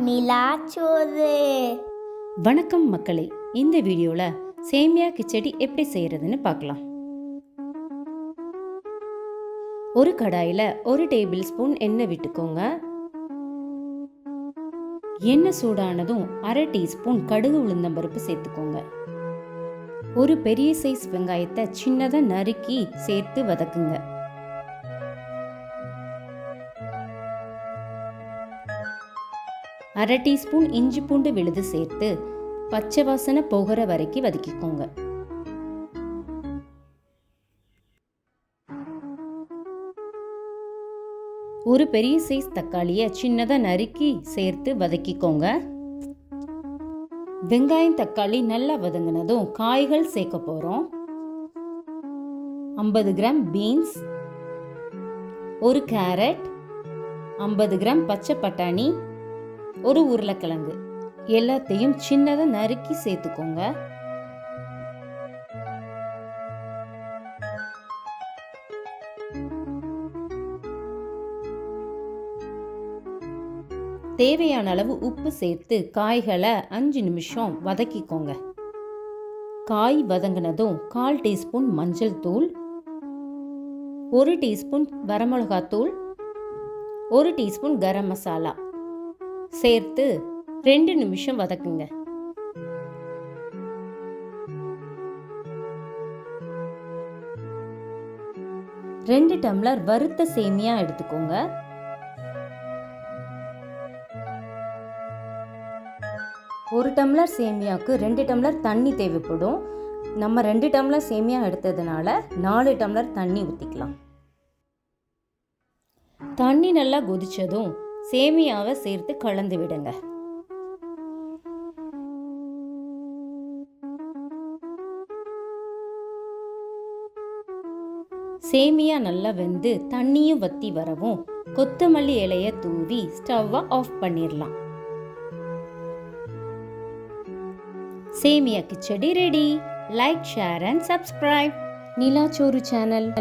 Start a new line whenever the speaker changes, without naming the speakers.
நிலாச்சோறு.
வணக்கம் மக்களே, இந்த வீடியோவில் சேமியா கிச்சடி எப்படி செய்கிறதுன்னு பார்க்கலாம். ஒரு கடாயில் 1 டேபிள் ஸ்பூன் எண்ணெய் விட்டுக்கோங்க. எண்ணெய் சூடானதும் 1/2 டீஸ்பூன் கடுகு உளுந்தம்பருப்பு சேர்த்துக்கோங்க. ஒரு பெரிய சைஸ் வெங்காயத்தை சின்னதாக நறுக்கி சேர்த்து வதக்குங்க. அரை டீஸ்பூன் இஞ்சி பூண்டு விழுது சேர்த்து பச்சை வாசனை போகிற வரைக்கும் வதக்கிக்கோங்க. ஒரு பெரிய சைஸ் தக்காளியை சின்னதாக நறுக்கி சேர்த்து வதக்கிக்கோங்க. வெங்காயம் தக்காளி நல்லா வதங்கினதும் காய்கள் சேர்க்க போகிறோம். 50 கிராம் பீன்ஸ், 1 கேரட், 50 கிராம் பச்சை பட்டாணி, 1 உருளைக்கிழங்கு எல்லாத்தையும் சின்னதாக நறுக்கி சேர்த்துக்கோங்க. தேவையான அளவு உப்பு சேர்த்து காய்களை 5 நிமிஷம் வதக்கிக்கோங்க. காய் வதங்கினதும் 1/4 டீஸ்பூன் மஞ்சள் தூள், 1 டீஸ்பூன் வரமிளகாத்தூள், 1 டீஸ்பூன் கரம் மசாலா சேர்த்து 2 நிமிஷம் வதக்குங்க. ரெண்டு டம்ளர் வறுத்த சேமியா எடுத்துக்கோங்க. ஒரு டம்ளர் சேமியாவுக்கு 2 டம்ளர் தண்ணி தேவைப்படும். நம்ம 2 டம்ளர் சேமியா எடுத்ததுனால 4 டம்ளர் தண்ணி ஊற்றிக்கலாம். தண்ணி நல்லா கொதிச்சதும் சேமியாவை சேர்த்து கலந்து விடுங்க. சேமியா நல்லா வெந்து தண்ணியும் வத்தி வரவும் கொத்தமல்லி இலையை தூவி ஸ்டவ்வை ஆஃப் பண்ணிடலாம். சேமியா kichadi ready. Like, share and subscribe. Nilachoru channel.